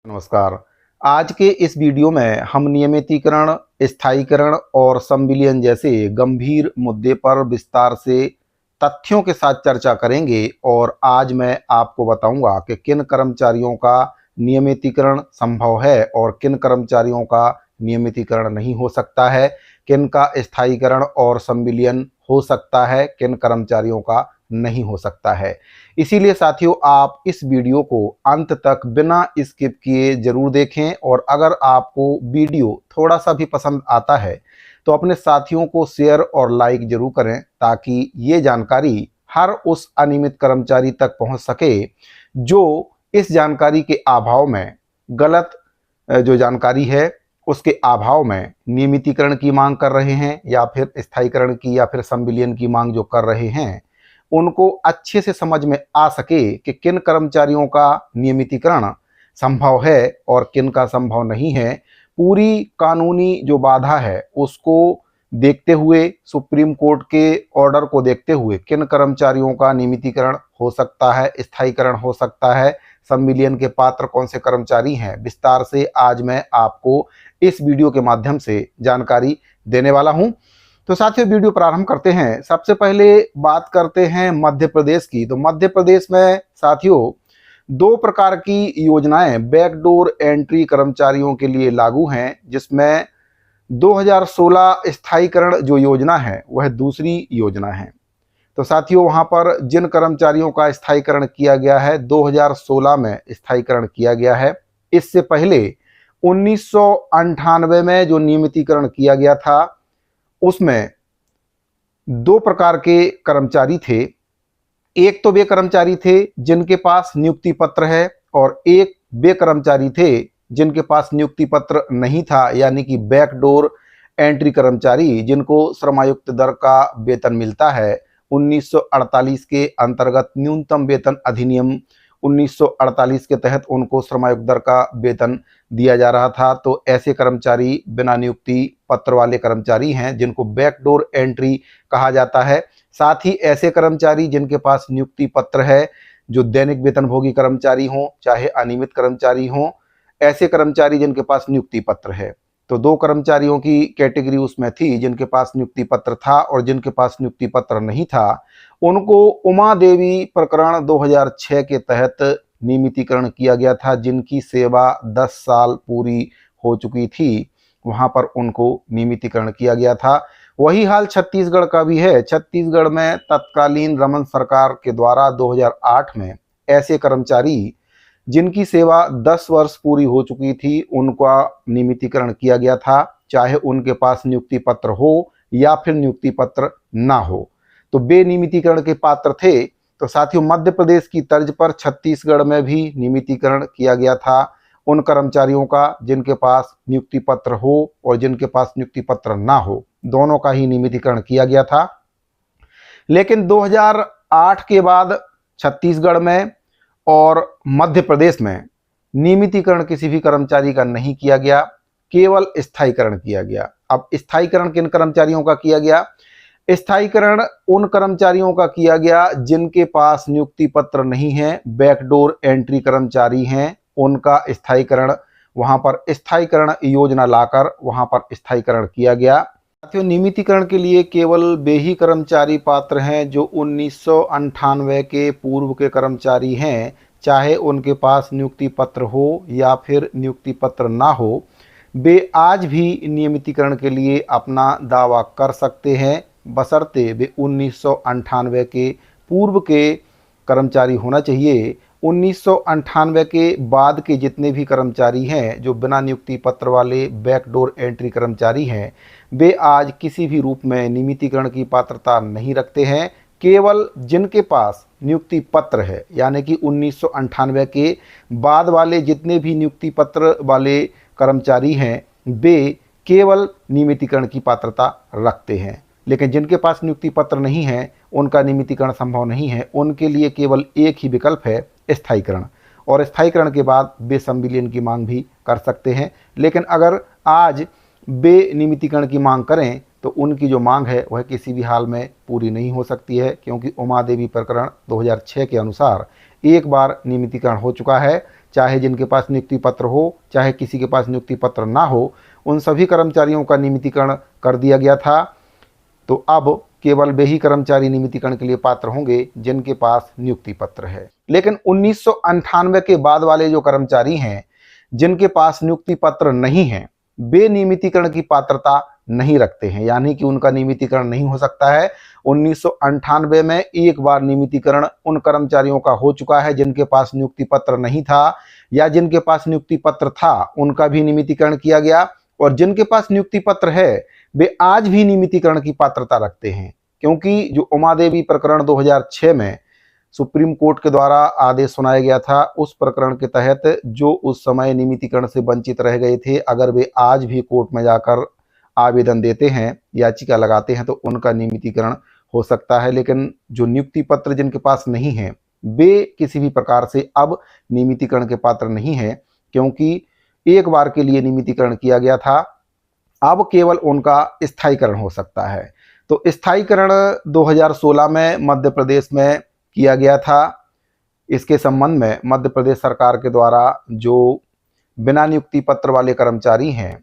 नमस्कार। आज के इस वीडियो में हम नियमितीकरण, स्थायीकरण और संविलियन जैसे गंभीर मुद्दे पर विस्तार से तथ्यों के साथ चर्चा करेंगे और आज मैं आपको बताऊंगा कि किन कर्मचारियों का नियमितीकरण संभव है और किन कर्मचारियों का नियमितीकरण नहीं हो सकता है, किन का स्थायीकरण और संविलियन हो सकता है, किन कर्मचारियों का नहीं हो सकता है। इसीलिए साथियों, आप इस वीडियो को अंत तक बिना स्किप किए जरूर देखें और अगर आपको वीडियो थोड़ा सा भी पसंद आता है तो अपने साथियों को शेयर और लाइक जरूर करें ताकि ये जानकारी हर उस अनियमित कर्मचारी तक पहुंच सके जो इस जानकारी के अभाव में गलत जो जानकारी है उसके अभाव में नियमितीकरण की मांग कर रहे हैं या फिर स्थायीकरण की या फिर संविलियन की मांग जो कर रहे हैं, उनको अच्छे से समझ में आ सके कि किन कर्मचारियों का नियमितीकरण संभव है और किन का संभव नहीं है। पूरी कानूनी जो बाधा है उसको देखते हुए, सुप्रीम कोर्ट के ऑर्डर को देखते हुए किन कर्मचारियों का नियमितीकरण हो सकता है, स्थायीकरण हो सकता है, संविलियन के पात्र कौन से कर्मचारी हैं, विस्तार से आज मैं आपको इस वीडियो के माध्यम से जानकारी देने वाला हूं। तो साथियों, वीडियो प्रारंभ करते हैं। सबसे पहले बात करते हैं मध्य प्रदेश की। तो मध्य प्रदेश में साथियों दो प्रकार की योजनाएं बैकडोर एंट्री कर्मचारियों के लिए लागू हैं, जिसमें 2016 स्थायीकरण जो योजना है वह दूसरी योजना है। तो साथियों, वहां पर जिन कर्मचारियों का स्थायीकरण किया गया है 2016 में स्थायीकरण किया गया है। इससे पहले 1998 में जो नियमितीकरण किया गया था उसमें दो प्रकार के कर्मचारी थे। एक तो वे कर्मचारी थे जिनके पास नियुक्ति पत्र है और एक वे कर्मचारी थे जिनके पास नियुक्ति पत्र नहीं था, यानी कि बैकडोर एंट्री कर्मचारी जिनको श्रमायुक्त दर का वेतन मिलता है। 1948 के अंतर्गत न्यूनतम वेतन अधिनियम 1948 के तहत उनको श्रमायुक्त दर का वेतन दिया जा रहा था। तो ऐसे कर्मचारी बिना नियुक्ति पत्र वाले कर्मचारी हैं जिनको बैकडोर एंट्री कहा जाता है। साथ ही ऐसे कर्मचारी जिनके पास नियुक्ति पत्र है, जो दैनिक वेतनभोगी कर्मचारी हों चाहे अनियमित कर्मचारी हों, ऐसे कर्मचारी जिनके पास नियुक्ति पत्र है। तो दो कर्मचारियों की कैटेगरी उसमें थी, जिनके पास नियुक्ति पत्र था और जिनके पास नियुक्ति पत्र नहीं था। उनको उमा देवी प्रकरण 2006 के तहत नियमितीकरण किया गया था, जिनकी सेवा 10 साल पूरी हो चुकी थी। वहां पर उनको नियमितीकरण किया गया था। वही हाल छत्तीसगढ़ का भी है। छत्तीसगढ़ में तत्कालीन रमन सरकार के द्वारा 2008 में ऐसे कर्मचारी जिनकी सेवा 10 वर्ष पूरी हो चुकी थी उनका नियमितीकरण किया गया था, चाहे उनके पास नियुक्ति पत्र हो या फिर नियुक्ति पत्र ना हो। तो बेनियमितीकरण के पात्र थे। तो साथियों, मध्य प्रदेश की तर्ज पर छत्तीसगढ़ में भी नियमितीकरण किया गया था उन कर्मचारियों का जिनके पास नियुक्ति पत्र हो और जिनके पास नियुक्ति पत्र ना हो, दोनों का ही नियमितीकरण किया गया था। लेकिन 2008 के बाद छत्तीसगढ़ में और मध्य प्रदेश में नियमितीकरण किसी भी कर्मचारी का नहीं किया गया, केवल स्थायीकरण किया गया। अब स्थायीकरण किन कर्मचारियों का किया गया? स्थायीकरण उन कर्मचारियों का किया गया जिनके पास नियुक्ति पत्र नहीं है, बैकडोर एंट्री कर्मचारी हैं, उनका स्थायीकरण वहां पर स्थायीकरण योजना लाकर वहां पर स्थायीकरण किया गया। साथियों, नियमितीकरण के लिए केवल वे ही कर्मचारी पात्र हैं जो 1998 के पूर्व के कर्मचारी हैं, चाहे उनके पास नियुक्ति पत्र हो या फिर नियुक्ति पत्र ना हो। वे आज भी नियमितीकरण के लिए अपना दावा कर सकते हैं, बशर्ते वे 1998 के पूर्व के कर्मचारी होना चाहिए। 1998 के बाद के जितने भी कर्मचारी हैं जो बिना नियुक्ति पत्र वाले बैकडोर एंट्री कर्मचारी हैं, वे आज किसी भी रूप में नियमितीकरण की पात्रता नहीं रखते हैं। केवल जिनके पास नियुक्ति पत्र है, यानी कि 1998 के बाद वाले जितने भी नियुक्ति पत्र वाले कर्मचारी हैं, वे केवल नियमितीकरण की पात्रता रखते हैं। लेकिन जिनके पास नियुक्ति पत्र नहीं है, उनका नियमितीकरण संभव नहीं है। उनके लिए केवल एक ही विकल्प है, स्थायीकरण, और स्थायीकरण के बाद वे संविलियन की मांग भी कर सकते हैं। लेकिन अगर आज वे नियमितीकरण की मांग करें तो उनकी जो मांग है वह किसी भी हाल में पूरी नहीं हो सकती है, क्योंकि उमा देवी प्रकरण 2006 के अनुसार एक बार नियमितीकरण हो चुका है, चाहे जिनके पास नियुक्ति पत्र हो, चाहे किसी के पास नियुक्ति पत्र ना हो, उन सभी कर्मचारियों का नियमितीकरण कर दिया गया था। तो अब केवल वे ही कर्मचारी नियमितीकरण के लिए पात्र होंगे जिनके पास नियुक्ति पत्र है। लेकिन 1998 के बाद वाले जो कर्मचारी हैं जिनके पास नियुक्ति पत्र नहीं है, वे नियमितीकरण की पात्रता नहीं रखते हैं, यानी कि उनका नियमितीकरण नहीं हो सकता है। 1998 में एक बार नियमितीकरण उन कर्मचारियों का हो चुका है जिनके पास नियुक्ति पत्र नहीं था, या जिनके पास नियुक्ति पत्र था उनका भी नियमितीकरण किया गया, और जिनके पास नियुक्ति पत्र है वे आज भी नियमितीकरण की पात्रता रखते हैं। क्योंकि जो उमा देवी प्रकरण 2006 में सुप्रीम कोर्ट के द्वारा आदेश सुनाया गया था, उस प्रकरण के तहत जो उस समय नियमितीकरण से वंचित रह गए थे, अगर वे आज भी कोर्ट में जाकर आवेदन देते हैं, याचिका लगाते हैं, तो उनका नियमितीकरण हो सकता है। लेकिन जो नियुक्ति पत्र जिनके पास नहीं है वे किसी भी प्रकार से अब नियमितीकरण के पात्र नहीं है, क्योंकि एक बार के लिए नियमितीकरण किया गया था, अब केवल उनका स्थायीकरण हो सकता है। तो स्थायीकरण 2016 में मध्य प्रदेश में किया गया था। इसके संबंध में मध्य प्रदेश सरकार के द्वारा जो बिना नियुक्ति पत्र वाले कर्मचारी हैं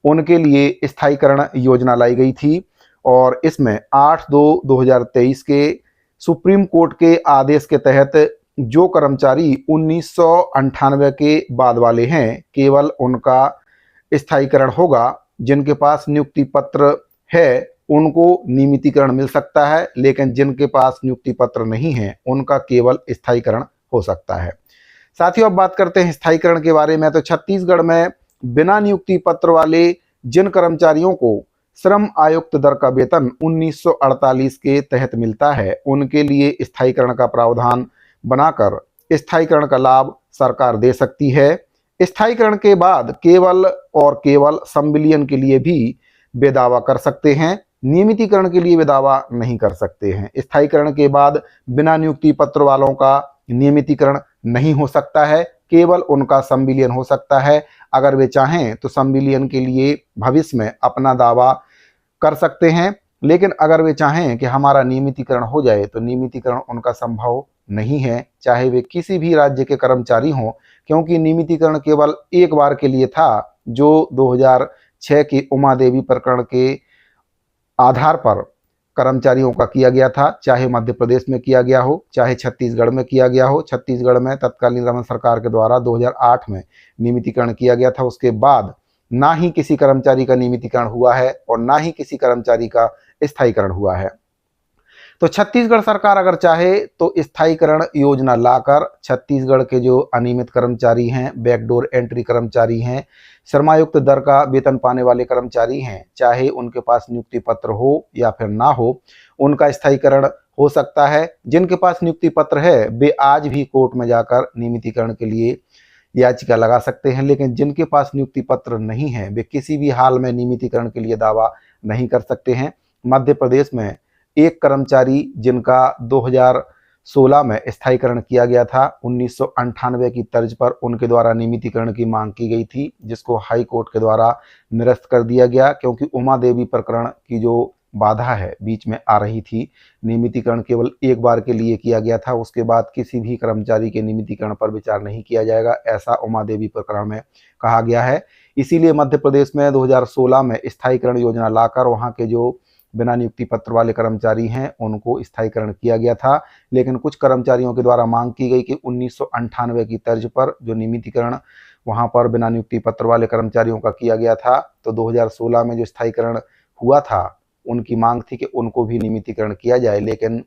उनके लिए स्थायीकरण योजना लाई गई थी, और इसमें 8/2/2023 के सुप्रीम कोर्ट के आदेश के तहत जो कर्मचारी 1998 के बाद वाले हैं केवल उनका स्थायीकरण होगा। जिनके पास नियुक्ति पत्र है उनको नियमितीकरण मिल सकता है, लेकिन जिनके पास नियुक्ति पत्र नहीं है उनका केवल स्थायीकरण हो सकता है। साथियों, अब बात करते हैं स्थायीकरण के बारे में। तो छत्तीसगढ़ में बिना नियुक्ति पत्र वाले जिन कर्मचारियों को श्रम आयुक्त दर का वेतन 1948 के तहत मिलता है उनके लिए स्थायीकरण का प्रावधान बनाकर स्थायीकरण का लाभ सरकार दे सकती है। स्थायीकरण के बाद केवल और केवल संविलियन के लिए भी वे दावा कर सकते हैं, नियमितीकरण के लिए वे दावा नहीं कर सकते हैं। स्थायीकरण के बाद बिना नियुक्ति पत्र वालों का नियमितीकरण नहीं हो सकता है, केवल उनका संविलियन हो सकता है। अगर वे चाहें तो संविलियन के लिए भविष्य में अपना दावा कर सकते हैं, लेकिन अगर वे चाहें कि हमारा नियमितीकरण हो जाए तो नियमितीकरण उनका संभव नहीं है, चाहे वे किसी भी राज्य के कर्मचारी हों, क्योंकि नियमितीकरण केवल एक बार के लिए था, जो 2006 की उमा देवी प्रकरण के आधार पर कर्मचारियों का किया गया था। चाहे मध्य प्रदेश में किया गया हो, चाहे छत्तीसगढ़ में किया गया हो। छत्तीसगढ़ में तत्कालीन रमन सरकार के द्वारा 2008 में नियमितीकरण किया गया था। उसके बाद ना ही किसी कर्मचारी का नियमितीकरण हुआ है और ना ही किसी कर्मचारी का स्थायीकरण हुआ है। तो छत्तीसगढ़ सरकार अगर चाहे तो स्थायीकरण योजना लाकर छत्तीसगढ़ के जो अनियमित कर्मचारी हैं, बैकडोर एंट्री कर्मचारी हैं, श्रमायुक्त दर का वेतन पाने वाले कर्मचारी हैं, चाहे उनके पास नियुक्ति पत्र हो या फिर ना हो, उनका स्थायीकरण हो सकता है। जिनके पास नियुक्ति पत्र है वे आज भी कोर्ट में जाकर नियमितीकरण के लिए याचिका लगा सकते हैं, लेकिन जिनके पास नियुक्ति पत्र नहीं है वे किसी भी हाल में नियमितीकरण के लिए दावा नहीं कर सकते हैं। मध्य प्रदेश में एक कर्मचारी जिनका 2016 में स्थायीकरण किया गया था, 1998 की तर्ज पर उनके द्वारा नियमितीकरण की मांग की गई थी, जिसको हाई कोर्ट के द्वारा निरस्त कर दिया गया, क्योंकि उमा देवी प्रकरण की जो बाधा है बीच में आ रही थी। नियमितीकरण केवल एक बार के लिए किया गया था, उसके बाद किसी भी कर्मचारी के नियमितीकरण पर विचार नहीं किया जाएगा, ऐसा उमा देवी प्रकरण में कहा गया है। इसीलिए मध्य प्रदेश में 2016 में स्थायीकरण योजना लाकर वहाँ के जो बिना नियुक्ति पत्र वाले कर्मचारी हैं उनको स्थायीकरण किया गया था। लेकिन कुछ कर्मचारियों के द्वारा मांग की गई कि 1998 की तर्ज पर जो नियमितीकरण वहाँ पर बिना नियुक्ति पत्र वाले कर्मचारियों का किया गया था, तो 2016 में जो स्थायीकरण हुआ था उनकी मांग थी कि उनको भी नियमितीकरण किया जाए, लेकिन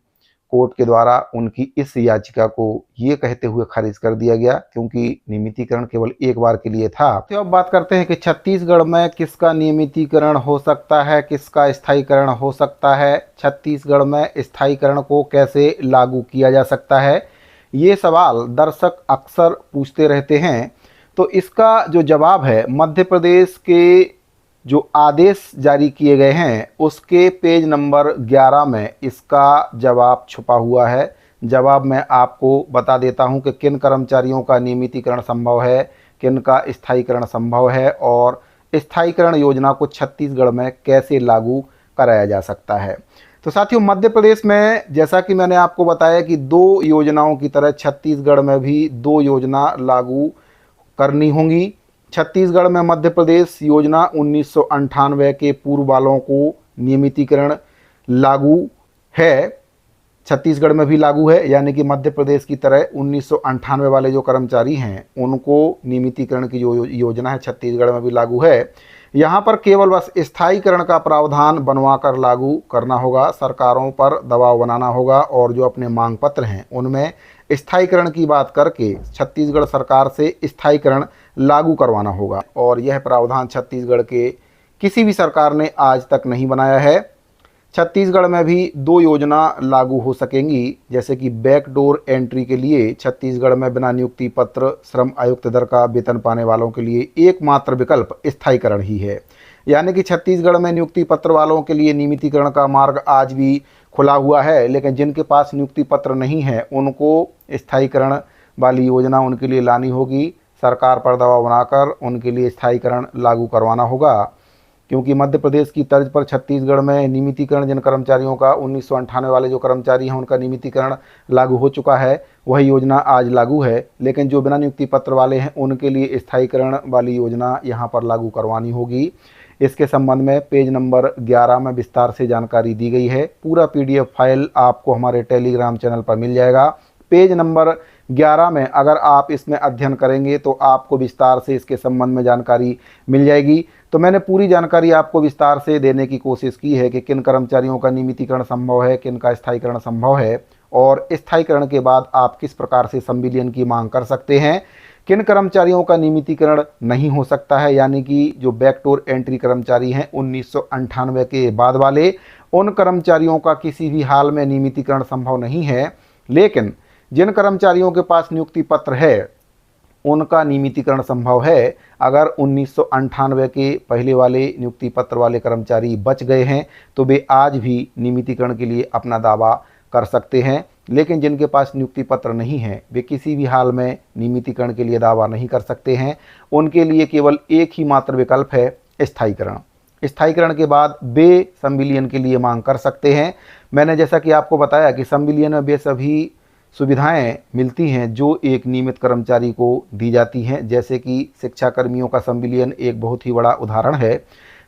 कोर्ट के द्वारा उनकी इस याचिका को ये कहते हुए खारिज कर दिया गया, क्योंकि नियमितीकरण केवल एक बार के लिए था। तो अब बात करते हैं कि छत्तीसगढ़ में किसका नियमितीकरण हो सकता है, किसका स्थायीकरण हो सकता है। छत्तीसगढ़ में स्थायीकरण को कैसे लागू किया जा सकता है, ये सवाल दर्शक अक्सर पूछते रहते हैं। तो इसका जो जवाब है, मध्य प्रदेश के जो आदेश जारी किए गए हैं उसके पेज नंबर 11 में इसका जवाब छुपा हुआ है। जवाब मैं आपको बता देता हूं कि किन कर्मचारियों का नियमितीकरण संभव है, किन का स्थायीकरण संभव है और स्थायीकरण योजना को छत्तीसगढ़ में कैसे लागू कराया जा सकता है। तो साथियों, मध्य प्रदेश में जैसा कि मैंने आपको बताया कि 2 योजनाओं की तरह छत्तीसगढ़ में भी 2 योजना लागू करनी होंगी। छत्तीसगढ़ में मध्य प्रदेश योजना 1998 के पूर्व वालों को नियमितीकरण लागू है, छत्तीसगढ़ में भी लागू है, यानी कि मध्य प्रदेश की तरह 1998 वाले जो कर्मचारी हैं उनको नियमितीकरण की जो योजना है छत्तीसगढ़ में भी लागू है। यहाँ पर केवल बस स्थायीकरण का प्रावधान बनवा कर लागू करना होगा, सरकारों पर दबाव बनाना होगा और जो अपने मांग पत्र हैं उनमें स्थायीकरण की बात करके छत्तीसगढ़ सरकार से स्थायीकरण लागू करवाना होगा। और यह प्रावधान छत्तीसगढ़ के किसी भी सरकार ने आज तक नहीं बनाया है। छत्तीसगढ़ में भी 2 योजना लागू हो सकेंगी, जैसे कि बैकडोर एंट्री के लिए छत्तीसगढ़ में बिना नियुक्ति पत्र श्रम आयुक्त दर का वेतन पाने वालों के लिए एकमात्र विकल्प स्थायीकरण ही है। यानी कि छत्तीसगढ़ में नियुक्ति पत्र वालों के लिए नियमितीकरण का मार्ग आज भी खुला हुआ है, लेकिन जिनके पास नियुक्ति पत्र नहीं है उनको स्थायीकरण वाली योजना उनके लिए लानी होगी। सरकार पर दबाव बनाकर उनके लिए स्थायीकरण लागू करवाना होगा, क्योंकि मध्य प्रदेश की तर्ज पर छत्तीसगढ़ में नियमितीकरण जिन कर्मचारियों का 1998 वाले जो कर्मचारी हैं उनका नियमितीकरण लागू हो चुका है, वही योजना आज लागू है। लेकिन जो बिना नियुक्ति पत्र वाले हैं उनके लिए स्थायीकरण वाली योजना यहाँ पर लागू करवानी होगी। इसके संबंध में पेज नंबर 11 में विस्तार से जानकारी दी गई है। पूरा PDF फाइल आपको हमारे टेलीग्राम चैनल पर मिल जाएगा। पेज नंबर 11 में अगर आप इसमें अध्ययन करेंगे तो आपको विस्तार से इसके संबंध में जानकारी मिल जाएगी। तो मैंने पूरी जानकारी आपको विस्तार से देने की कोशिश की है कि किन कर्मचारियों का नियमितीकरण संभव है, किन का स्थायीकरण संभव है, और स्थायीकरण के बाद आप किस प्रकार से संविलियन की मांग कर सकते हैं। किन कर्मचारियों का नियमितीकरण नहीं हो सकता है, यानी कि जो बैकडोर एंट्री कर्मचारी हैं 1998 के बाद वाले, उन कर्मचारियों का किसी भी हाल में नियमितीकरण संभव नहीं है। लेकिन जिन कर्मचारियों के पास नियुक्ति पत्र है उनका नियमितीकरण संभव है। अगर 1998 के पहले वाले नियुक्ति पत्र वाले कर्मचारी बच गए हैं तो वे आज भी नियमितीकरण के लिए अपना दावा कर सकते हैं। लेकिन जिनके पास नियुक्ति पत्र नहीं है वे किसी भी हाल में नियमितीकरण के लिए दावा नहीं कर सकते हैं। उनके लिए केवल एक ही मात्र विकल्प है, स्थायीकरण। स्थायीकरण के बाद वे संविलियन के लिए मांग कर सकते हैं। मैंने जैसा कि आपको बताया कि संविलियन में वे सभी सुविधाएं मिलती हैं जो एक नियमित कर्मचारी को दी जाती हैं, जैसे कि शिक्षा कर्मियों का संविलियन एक बहुत ही बड़ा उदाहरण है।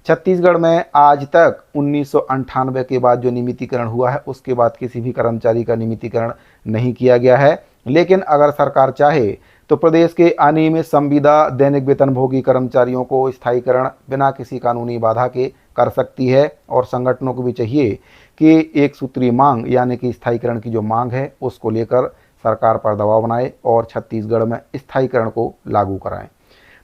छत्तीसगढ़ में आज तक 1998 के बाद जो नियमितीकरण हुआ है उसके बाद किसी भी कर्मचारी का नियमितीकरण नहीं किया गया है। लेकिन अगर सरकार चाहे तो प्रदेश के अनियमित संविदा दैनिक वेतनभोगी कर्मचारियों को स्थायीकरण बिना किसी कानूनी बाधा के कर सकती है। और संगठनों को भी चाहिए कि एक सूत्रीय मांग यानी कि स्थायीकरण की जो मांग है उसको लेकर सरकार पर दबाव बनाए और छत्तीसगढ़ में स्थायीकरण को लागू कराएं।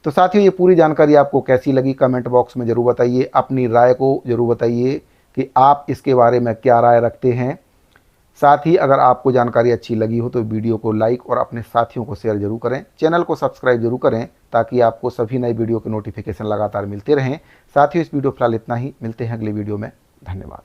तो साथियों, ये पूरी जानकारी आपको कैसी लगी कमेंट बॉक्स में ज़रूर बताइए। अपनी राय को ज़रूर बताइए कि आप इसके बारे में क्या राय रखते हैं। साथ ही अगर आपको जानकारी अच्छी लगी हो तो वीडियो को लाइक और अपने साथियों को शेयर जरूर करें। चैनल को सब्सक्राइब जरूर करें ताकि आपको सभी नए वीडियो के नोटिफिकेशन लगातार मिलते रहें। साथियों, इस वीडियो फिलहाल इतना ही। मिलते हैं अगले वीडियो में। धन्यवाद।